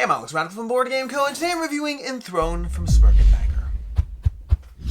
I'm Alex Radical from Board Game Co, and today I'm reviewing Enthrone from Smirk and Dagger.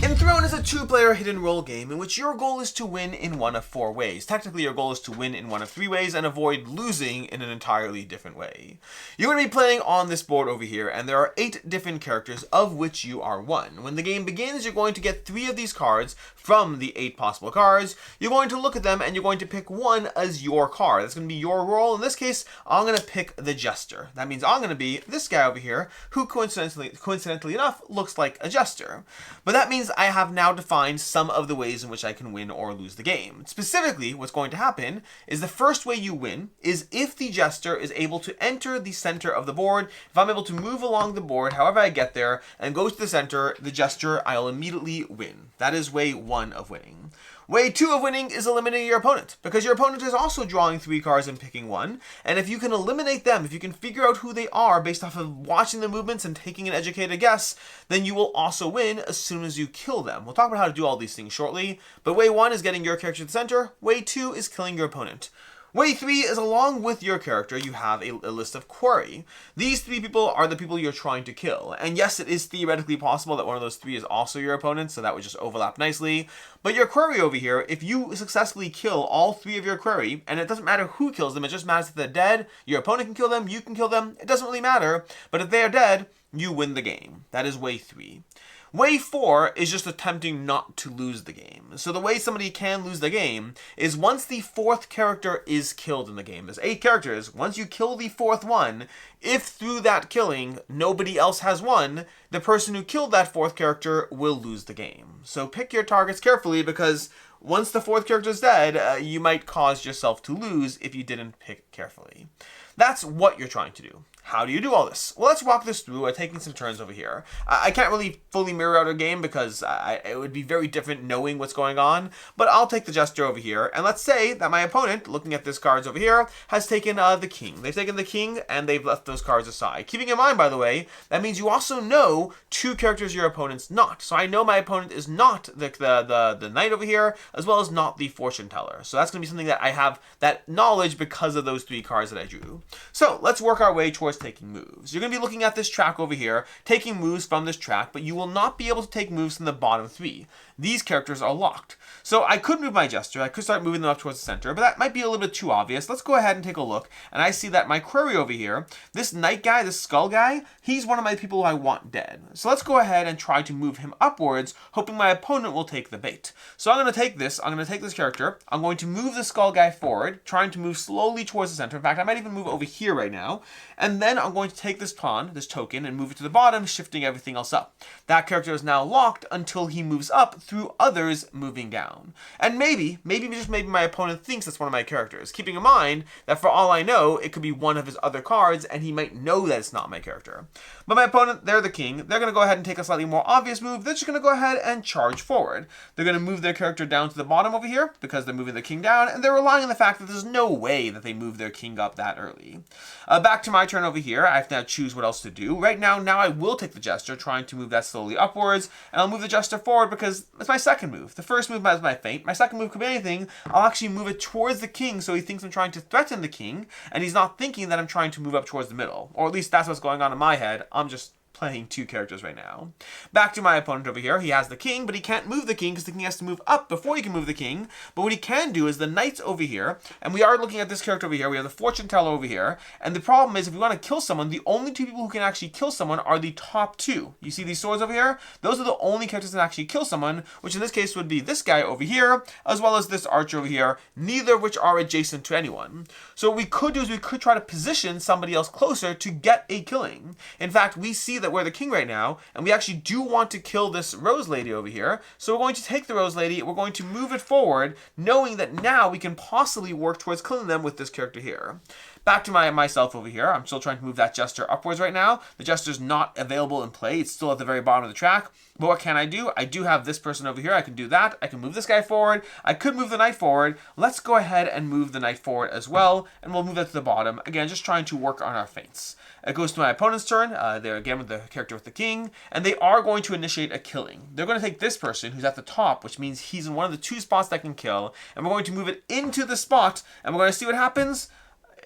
Enthrone is a two-player hidden role game in which your goal is to win in one of four ways. Technically, your goal is to win in one of three ways and avoid losing in an entirely different way. You're going to be playing on this board over here, and there are 8 different characters, of which you are one. When the game begins, you're going to get 3 of these cards from the 8 possible cards. You're going to look at them, and you're going to pick one as your card. That's going to be your role. In this case, I'm going to pick the Jester. That means I'm going to be this guy over here, who coincidentally enough looks like a Jester. But that means I have now defined some of the ways in which I can win or lose the game. Specifically, what's going to happen is the first way you win is if the Jester is able to enter the center of the board. If I'm able to move along the board, however I get there, and go to the center, the Jester, I'll immediately win. That is way 1 of winning. Way 2 of winning is eliminating your opponent, because your opponent is also drawing 3 cards and picking one, and if you can eliminate them, if you can figure out who they are based off of watching the movements and taking an educated guess, then you will also win as soon as you kill them. We'll talk about how to do all these things shortly, but way 1 is getting your character to the center, way 2 is killing your opponent. Way 3 is along with your character, you have a list of quarry. These 3 people are the people you're trying to kill. And yes, it is theoretically possible that one of those 3 is also your opponent, so that would just overlap nicely. But your quarry over here, if you successfully kill all 3 of your quarry, and it doesn't matter who kills them, it just matters if they're dead, your opponent can kill them, you can kill them, it doesn't really matter. But if they are dead, you win the game. That is way 3. Way 4 is just attempting not to lose the game. So the way somebody can lose the game is once the 4th character is killed in the game. There's 8 characters. Once you kill the 4th one, if through that killing nobody else has won, the person who killed that 4th character will lose the game. So pick your targets carefully, because once the 4th character is dead, you might cause yourself to lose if you didn't pick carefully. That's what you're trying to do. How do you do all this? Well, let's walk this through taking some turns over here. I can't really fully mirror out a game because it would be very different knowing what's going on, but I'll take the Jester over here, and let's say that my opponent, looking at this cards over here, has taken the King. They've taken the King, and they've left those cards aside. Keeping in mind, by the way, that means you also know 2 characters your opponent's not. So I know my opponent is not the Knight over here, as well as not the Fortune Teller. So that's going to be something that I have that knowledge because of those 3 cards that I drew. So let's work our way towards taking moves. You're going to be looking at this track over here, taking moves from this track, but you will not be able to take moves from the bottom 3. These characters are locked. So I could move my Jester, I could start moving them up towards the center, but that might be a little bit too obvious. Let's go ahead and take a look, and I see that my query over here, this Knight guy, this Skull guy, he's one of my people who I want dead. So let's go ahead and try to move him upwards, hoping my opponent will take the bait. So I'm going to take this character, I'm going to move the Skull guy forward, trying to move slowly towards the center. In fact, I might even move over here right now, and then I'm going to take this pawn, this token, and move it to the bottom, shifting everything else up. That character is now locked until he moves up through others moving down. And maybe my opponent thinks that's one of my characters, keeping in mind that for all I know, it could be one of his other cards, and he might know that it's not my character. But my opponent, they're the King. They're going to go ahead and take a slightly more obvious move. They're just going to go ahead and charge forward. They're going to move their character down to the bottom over here, because they're moving the King down, and they're relying on the fact that there's no way that they move their King up that early. Back to my turn over here. I have to now choose what else to do. Right now I will take the Jester, trying to move that slowly upwards, and I'll move the Jester forward because it's my second move. The first move is my feint. My second move could be anything. I'll actually move it towards the King, so he thinks I'm trying to threaten the King, and he's not thinking that I'm trying to move up towards the middle. Or at least that's what's going on in my head. I'm just playing 2 characters right now. Back to my opponent over here. He has the King, but he can't move the King because the King has to move up before he can move the King. But what he can do is the Knight's over here, and we are looking at this character over here. We have the Fortune Teller over here, and the problem is if we want to kill someone, the only 2 people who can actually kill someone are the top 2. You see these swords over here? Those are the only characters that can actually kill someone, which in this case would be this guy over here, as well as this archer over here, neither of which are adjacent to anyone. So what we could do is we could try to position somebody else closer to get a killing. In fact, we see that we're the King right now, and we actually do want to kill this Rose Lady over here. So we're going to take the Rose Lady, we're going to move it forward, knowing that now we can possibly work towards killing them with this character here. Back to myself over here. I'm still trying to move that Jester upwards right now. The Jester's not available in play. It's still at the very bottom of the track. But what can I do? I do have this person over here. I can do that. I can move this guy forward. I could move the Knight forward. Let's go ahead and move the Knight forward as well, and we'll move that to the bottom. Again, just trying to work on our feints. It goes to my opponent's turn. They're again with the character with the King, and they are going to initiate a killing. They're going to take this person who's at the top, which means he's in one of the 2 spots that can kill, and we're going to move it into the spot, and we're going to see what happens.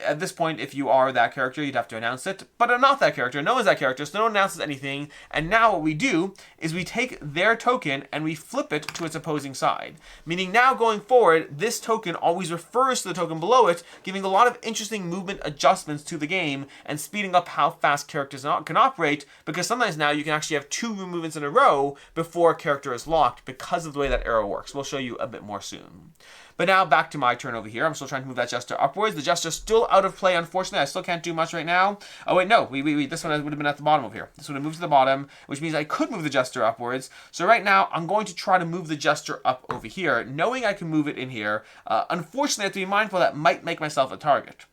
at this point, if you are that character, you'd have to announce it. But I'm not that character. No one's that character, so no one announces anything. And now what we do is we take their token and we flip it to its opposing side. Meaning now going forward, this token always refers to the token below it, giving a lot of interesting movement adjustments to the game and speeding up how fast characters can operate, because sometimes now you can actually have 2 movements in a row before a character is locked because of the way that arrow works. We'll show you a bit more soon. But now back to my turn over here. I'm still trying to move that Jester upwards. The Jester's still out of play, unfortunately. I still can't do much right now. Oh, wait, no. Wait. This one would have been at the bottom over here. This would have moved to the bottom, which means I could move the Jester upwards. So right now, I'm going to try to move the Jester up over here, knowing I can move it in here. Unfortunately, I have to be mindful that might make myself a target.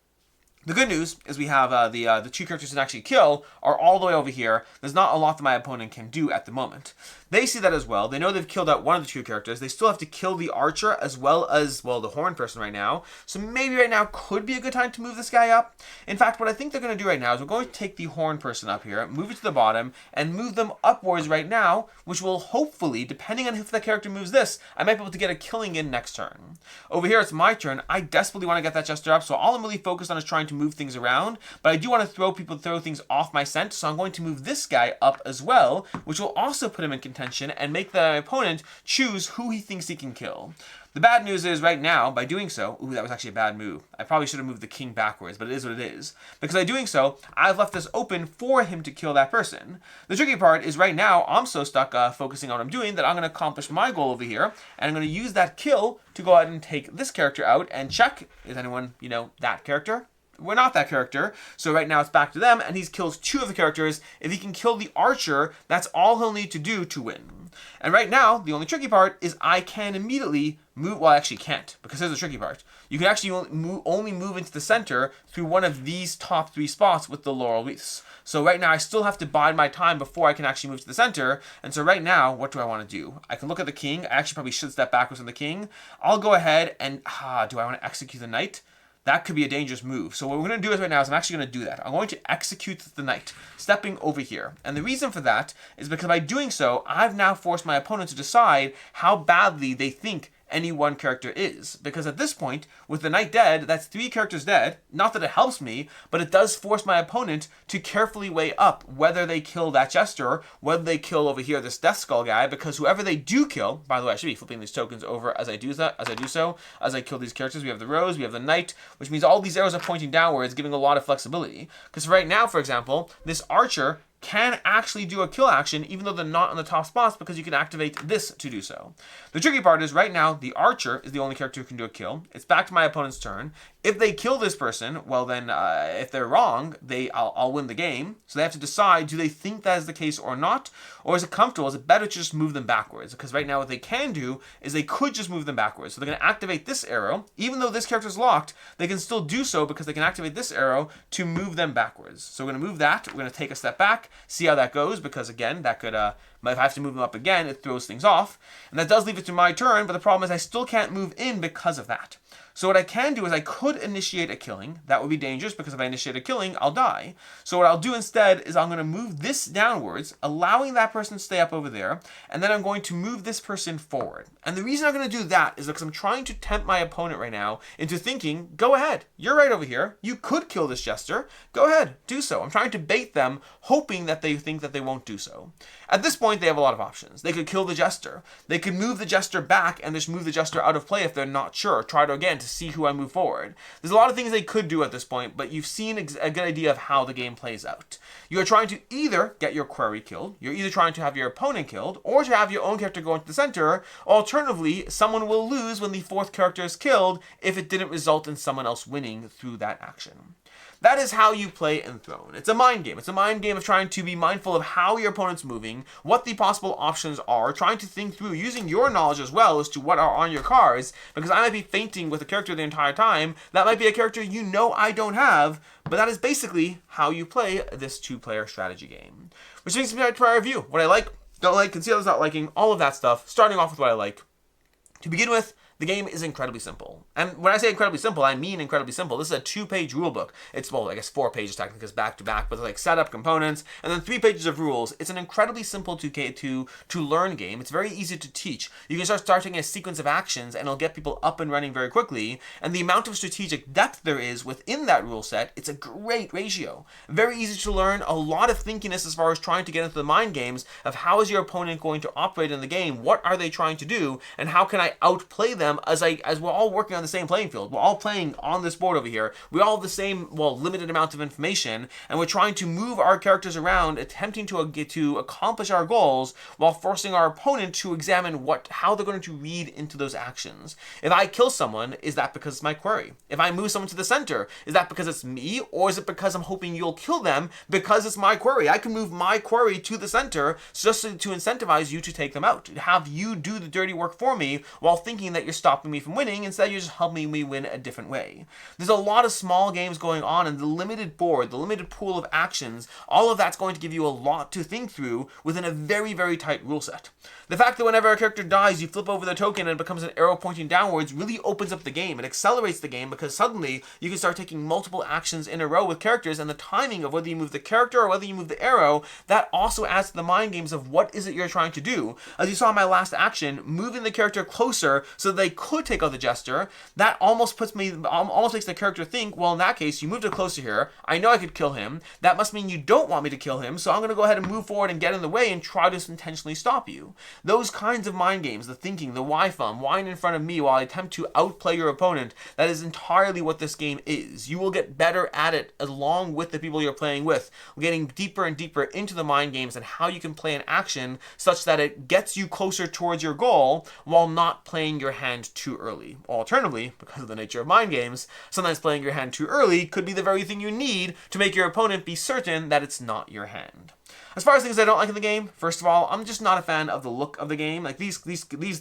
The good news is we have the 2 characters that actually kill are all the way over here. There's not a lot that my opponent can do at the moment. They see that as well. They know they've killed out one of the 2 characters. They still have to kill the archer as well as, well, the horn person right now. So maybe right now could be a good time to move this guy up. In fact, what I think they're going to do right now is we're going to take the horn person up here, move it to the bottom, and move them upwards right now, which will hopefully, depending on if the character moves this, I might be able to get a killing in next turn. Over here, it's my turn. I desperately want to get that Jester up, so all I'm really focused on is trying to move things around, but I do want to throw things off my scent, so I'm going to move this guy up as well, which will also put him in contention and make the opponent choose who he thinks he can kill. The bad news is right now, by doing so, ooh, that was actually a bad move. I probably should have moved the king backwards, but it is what it is. Because by doing so, I've left this open for him to kill that person. The tricky part is right now, I'm so stuck focusing on what I'm doing that I'm going to accomplish my goal over here, and I'm going to use that kill to go ahead and take this character out and check, is anyone, that character? We're not that character, so right now it's back to them, and he kills 2 of the characters. If he can kill the archer, that's all he'll need to do to win. And right now, the only tricky part is I can immediately move, well, I actually can't, because here's the tricky part. You can actually only move into the center through one of these top 3 spots with the laurel wreaths. So right now, I still have to bide my time before I can actually move to the center. And so right now, what do I want to do? I can look at the king. I actually probably should step backwards on the king. I'll go ahead and, do I want to execute the knight? That could be a dangerous move. So what we're going to do is right now is I'm actually going to do that. I'm going to execute the knight, stepping over here. And the reason for that is because by doing so, I've now forced my opponent to decide how badly they think any one character is. Because at this point, with the knight dead, that's 3 characters dead. Not that it helps me, but it does force my opponent to carefully weigh up whether they kill that Jester, whether they kill over here this Death Skull guy, because whoever they do kill, by the way, I should be flipping these tokens over as I do so, as I kill these characters. We have the rose, we have the knight, which means all these arrows are pointing downwards, giving a lot of flexibility. Because right now, for example, this archer can actually do a kill action even though they're not on the top spots, because you can activate this to do so. The tricky part is right now the archer is the only character who can do a kill. It's back to my opponent's turn. If they kill this person, well then if they're wrong, I'll win the game. So they have to decide, do they think that is the case or not? Or is it comfortable? Is it better to just move them backwards? Because right now what they can do is they could just move them backwards. So they're going to activate this arrow. Even though this character is locked, they can still do so because they can activate this arrow to move them backwards. So we're going to move that. We're going to take a step back, see how that goes, because again, that could, if I have to move them up again, it throws things off. And that does leave it to my turn, but the problem is I still can't move in because of that. So what I can do is I could initiate a killing. That would be dangerous because if I initiate a killing, I'll die. So what I'll do instead is I'm going to move this downwards, allowing that person to stay up over there, and then I'm going to move this person forward. And the reason I'm going to do that is because I'm trying to tempt my opponent right now into thinking, go ahead, you're right over here. You could kill this Jester. Go ahead, do so. I'm trying to bait them, hoping that they think that they won't do so. At this point, they have a lot of options. They could kill the Jester. They could move the Jester back and just move the Jester out of play if they're not sure. Try to, again, to see who I move forward. There's a lot of things they could do at this point, but you've seen a good idea of how the game plays out. You're trying to either get your quarry killed, you're either trying to have your opponent killed, or to have your own character go into the center. Alternatively, someone will lose when the 4th character is killed if it didn't result in someone else winning through that action. That is how you play Enthrone. It's a mind game. It's a mind game of trying to be mindful of how your opponent's moving, what the possible options are, trying to think through, using your knowledge as well as to what are on your cards, because I might be fainting with a character the entire time. That might be a character you know I don't have, but that is basically how you play this 2-player strategy game. Which brings me to our review. What I like, don't like, conceal as not liking, all of that stuff, starting off with what I like. To begin with, The game is incredibly simple. And when I say incredibly simple, I mean incredibly simple. This is a 2-page rule book. It's, well, I guess 4 pages technically because back to back, but it's like setup, components, and then 3 pages of rules. It's an incredibly simple to learn game. It's very easy to teach. You can start starting a sequence of actions and it'll get people up and running very quickly. And the amount of strategic depth there is within that rule set, it's a great ratio. Very easy to learn, a lot of thinkiness as far as trying to get into the mind games of how is your opponent going to operate in the game, what are they trying to do, and how can I outplay them as we're all working on the same playing field. We're all playing on this board over here. We all have the same, well, limited amount of information, and we're trying to move our characters around, attempting to accomplish our goals while forcing our opponent to examine how they're going to read into those actions. If I kill someone, is that because it's my query? If I move someone to the center, is that because it's me, or is it because I'm hoping you'll kill them because it's my query? I can move my query to the center just to incentivize you to take them out, to have you do the dirty work for me while thinking that you're stopping me from winning. Instead, you're just helping me win a different way. There's a lot of small games going on, and the limited board, the limited pool of actions, all of that's going to give you a lot to think through within a very, very tight rule set. The fact that whenever a character dies, you flip over the token and it becomes an arrow pointing downwards really opens up the game. It accelerates the game because suddenly you can start taking multiple actions in a row with characters, and the timing of whether you move the character or whether you move the arrow, that also adds to the mind games of what is it you're trying to do. As you saw in my last action, moving the character closer so they could take out the Jester, that almost makes the character think, well, in that case, you moved it closer here. I know I could kill him. That must mean you don't want me to kill him, so I'm going to go ahead and move forward and get in the way and try to intentionally stop you. Those kinds of mind games, the thinking, the why whine in front of me while I attempt to outplay your opponent, that is entirely what this game is. You will get better at it along with the people you're playing with, getting deeper and deeper into the mind games and how you can play an action such that it gets you closer towards your goal while not playing your hand too early. Alternatively, because of the nature of mind games, sometimes playing your hand too early could be the very thing you need to make your opponent be certain that it's not your hand. As far as things I don't like in the game, first of all, I'm just not a fan of the look of the game. Like these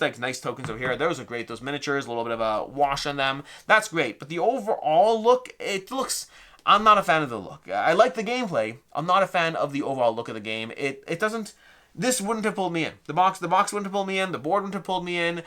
like nice tokens over here, those are great. Those miniatures, a little bit of a wash on them, that's great. But the overall look, I'm not a fan of the look. I like the gameplay. I'm not a fan of the overall look of the game. It doesn't. This wouldn't have pulled me in. The box wouldn't have pulled me in. The board wouldn't have pulled me in.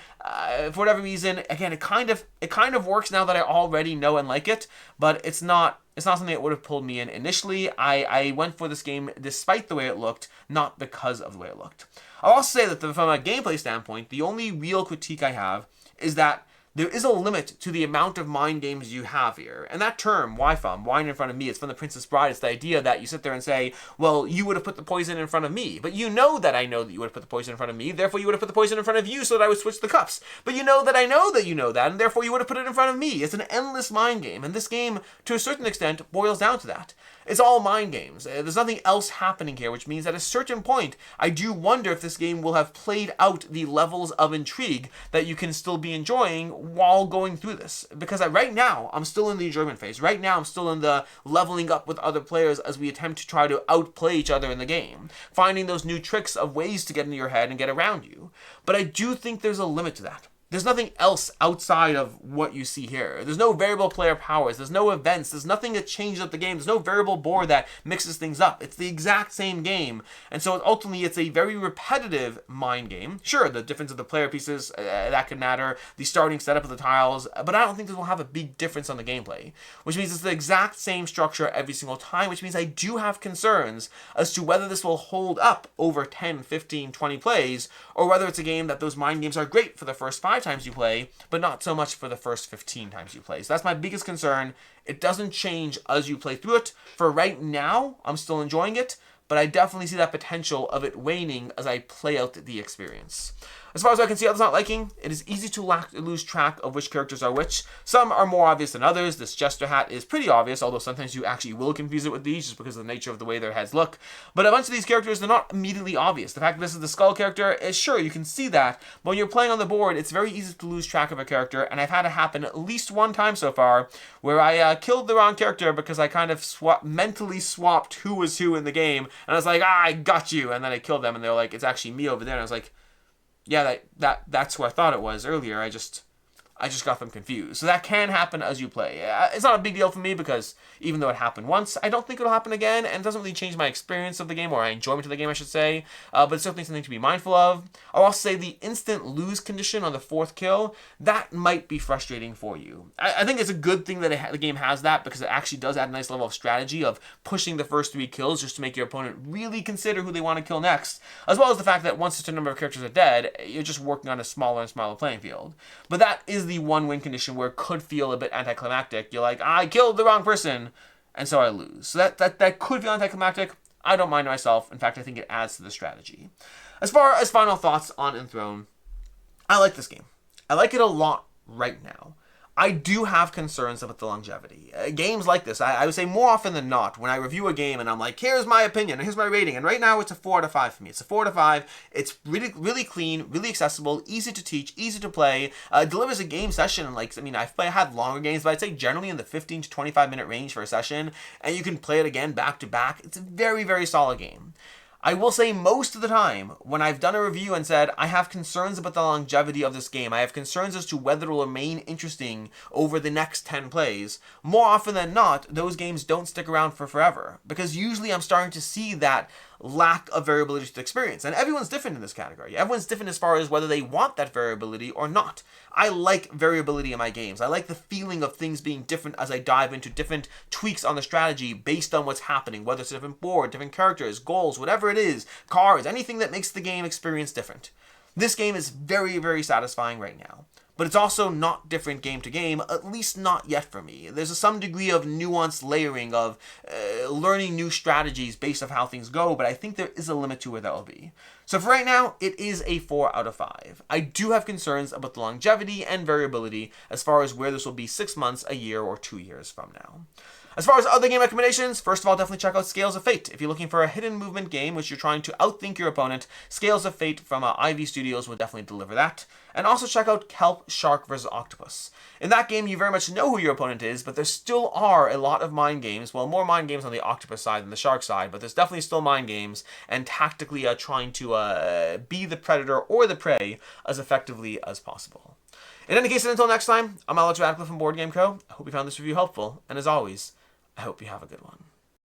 For whatever reason, again, it kind of works now that I already know and like it, but it's not something that would have pulled me in initially. I went for this game despite the way it looked, not because of the way it looked. I'll also say that from a gameplay standpoint, the only real critique I have is that there is a limit to the amount of mind games you have here. And that term, wine in front of me, it's from the Princess Bride. It's the idea that you sit there and say, well, you would have put the poison in front of me. But you know that I know that you would have put the poison in front of me. Therefore, you would have put the poison in front of you so that I would switch the cups. But you know that I know that you know that, and therefore you would have put it in front of me. It's an endless mind game. And this game, to a certain extent, boils down to that. It's all mind games. There's nothing else happening here, which means at a certain point, I do wonder if this game will have played out the levels of intrigue that you can still be enjoying while going through this. Because right now, I'm still in the enjoyment phase. Right now, I'm still in the leveling up with other players as we attempt to try to outplay each other in the game. Finding those new tricks of ways to get into your head and get around you. But I do think there's a limit to that. There's nothing else outside of what you see here. There's no variable player powers. There's no events. There's nothing that changes up the game. There's no variable board that mixes things up. It's the exact same game. And so ultimately, it's a very repetitive mind game. Sure, the difference of the player pieces, that could matter. The starting setup of the tiles. But I don't think this will have a big difference on the gameplay. Which means it's the exact same structure every single time. Which means I do have concerns as to whether this will hold up over 10, 15, 20 plays. Or whether it's a game that those mind games are great for the first 5 times you play, but not so much for the first 15 times you play. So that's my biggest concern. It doesn't change as you play through it. For right now, I'm still enjoying it, but I definitely see that potential of it waning as I play out the experience. As far as I can see others not liking, it is easy to lose track of which characters are which. Some are more obvious than others. This Jester hat is pretty obvious, although sometimes you actually will confuse it with these just because of the nature of the way their heads look. But a bunch of these characters, they're not immediately obvious. The fact that this is the skull character is sure, you can see that, but when you're playing on the board, it's very easy to lose track of a character, and I've had it happen at least one time so far, where I killed the wrong character because I kind of mentally swapped who was who in the game, and I was like, I got you, and then I killed them, and they're like, it's actually me over there, and I was like, yeah, that's who I thought it was earlier. I just got them confused. So that can happen as you play. It's not a big deal for me because even though it happened once, I don't think it'll happen again, and it doesn't really change my experience of the game, or my enjoyment of the game, I should say. But it's certainly something to be mindful of. I'll also say the instant lose condition on the 4th kill, that might be frustrating for you. I think it's a good thing that the game has that, because it actually does add a nice level of strategy of pushing the first 3 kills just to make your opponent really consider who they want to kill next, as well as the fact that once a certain number of characters are dead, you're just working on a smaller and smaller playing field. But that is the one win condition where it could feel a bit anticlimactic. You're like, I killed the wrong person, and so I lose. So that could feel anticlimactic. I don't mind myself. In fact, I think it adds to the strategy. As far as final thoughts on Enthrone, I like this game. I like it a lot right now. I do have concerns about the longevity. Games like this, I would say more often than not, when I review a game and I'm like, here's my opinion, here's my rating, and right now it's a 4 out of 5 for me. It's a 4 out of 5. It's really, really clean, really accessible, easy to teach, easy to play. Delivers a game session, I've had longer games, but I'd say generally in the 15 to 25 minute range for a session, and you can play it again back to back. It's a very, very solid game. I will say most of the time, when I've done a review and said, I have concerns about the longevity of this game, I have concerns as to whether it will remain interesting over the next 10 plays, more often than not, those games don't stick around for forever. Because usually I'm starting to see that lack of variability to the experience. And everyone's different in this category. Everyone's different as far as whether they want that variability or not. I like variability in my games. I like the feeling of things being different as I dive into different tweaks on the strategy based on what's happening, whether it's a different board, different characters, goals, whatever it is, cards, anything that makes the game experience different. This game is very, very satisfying right now. But it's also not different game to game, at least not yet for me. There's some degree of nuanced layering of learning new strategies based on how things go, but I think there is a limit to where that will be. So for right now, it is a 4 out of 5. I do have concerns about the longevity and variability as far as where this will be 6 months, a year, or 2 years from now. As far as other game recommendations, first of all, definitely check out Scales of Fate. If you're looking for a hidden movement game which you're trying to outthink your opponent, Scales of Fate from Ivy Studios will definitely deliver that. And also check out Kelp, Shark vs. Octopus. In that game, you very much know who your opponent is, but there still are a lot of mind games. Well, more mind games on the octopus side than the shark side, but there's definitely still mind games, and tactically trying to be the predator or the prey as effectively as possible. In any case, until next time, I'm Alex Radcliffe from Board Game Co. I hope you found this review helpful, and as always, I hope you have a good one.